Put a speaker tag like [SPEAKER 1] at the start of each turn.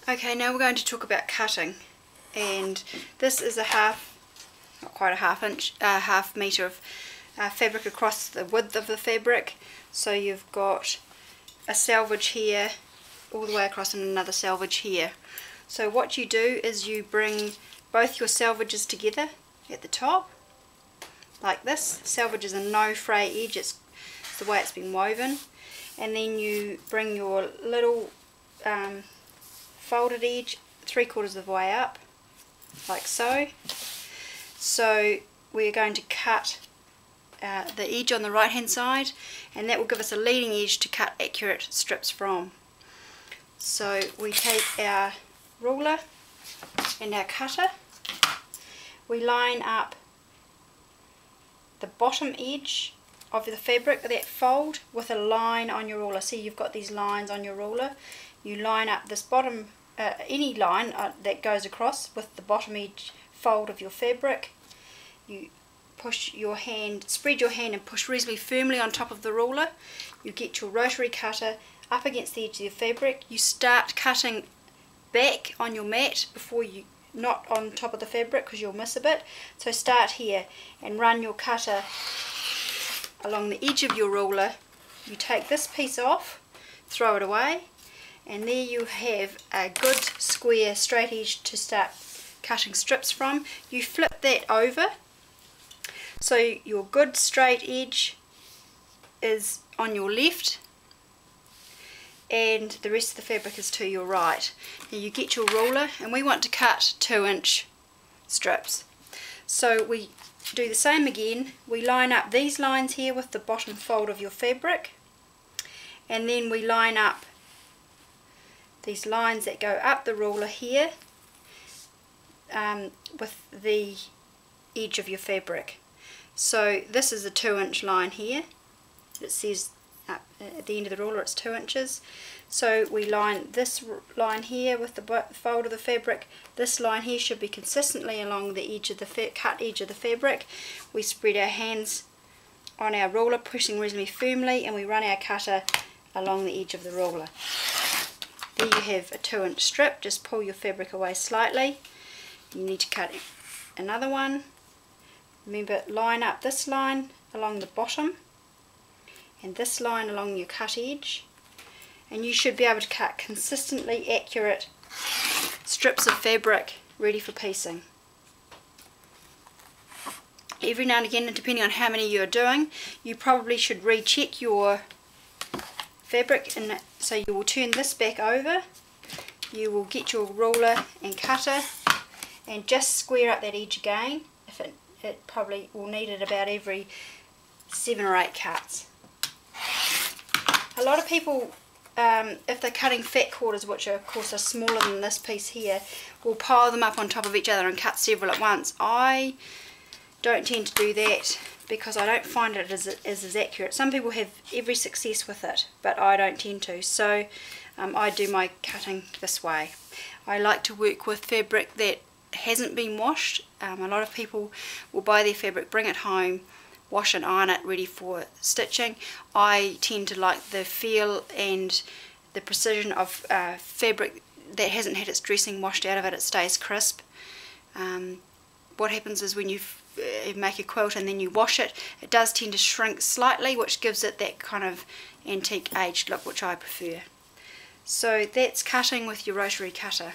[SPEAKER 1] Okay, now we're going to talk about cutting, and this is not quite a half metre of fabric across the width of the fabric. So you've got a selvage here all the way across and another selvage here. So what you do is you bring both your selvages together at the top like this. Selvage is a no fray edge, it's the way it's been woven, and then you bring your little folded edge 3/4 of the way up like so. So we're going to cut the edge on the right hand side, and that will give us a leading edge to cut accurate strips from. So we take our ruler and our cutter, we line up the bottom edge of the fabric, that fold, with a line on your ruler. See, you've got these lines on your ruler. You line up this bottom, any line that goes across with the bottom edge fold of your fabric. You push your hand, spread your hand and push reasonably firmly on top of the ruler. You get your rotary cutter up against the edge of your fabric. You start cutting back on your mat before you, not on top of the fabric because you'll miss a bit. So start here and run your cutter along the edge of your ruler. You take this piece off, throw it away, and there you have a good square straight edge to start cutting strips from. You flip that over so your good straight edge is on your left and the rest of the fabric is to your right. Now you get your ruler, and we want to cut 2-inch strips. So we do the same again. We line up these lines here with the bottom fold of your fabric, and then we line up these lines that go up the ruler here with the edge of your fabric. So this is a 2-inch line here. It says at the end of the ruler it's 2 inches. So we line this line here with the fold of the fabric. This line here should be consistently along the edge of the cut edge of the fabric. We spread our hands on our ruler, pushing reasonably firmly, and we run our cutter along the edge of the ruler. There you have a 2-inch strip. Just pull your fabric away slightly. You need to cut another one. Remember, line up this line along the bottom and this line along your cut edge, and you should be able to cut consistently accurate strips of fabric ready for piecing. Every now and again, depending on how many you're doing, you probably should recheck your fabric, and so you will turn this back over. You will get your ruler and cutter and just square up that edge again. If it probably will need it about every 7 or 8 cuts. A lot of people, if they're cutting fat quarters, which are, of course are smaller than this piece here, will pile them up on top of each other and cut several at once. I don't tend to do that because I don't find it as accurate. Some people have every success with it, but I don't tend to. So I do my cutting this way. I like to work with fabric that hasn't been washed. A lot of people will buy their fabric, bring it home, wash and iron it ready for stitching. I tend to like the feel and the precision of fabric that hasn't had its dressing washed out of it. It stays crisp. What happens is when you make a quilt and then you wash it, it does tend to shrink slightly, which gives it that kind of antique aged look, which I prefer. So that's cutting with your rotary cutter.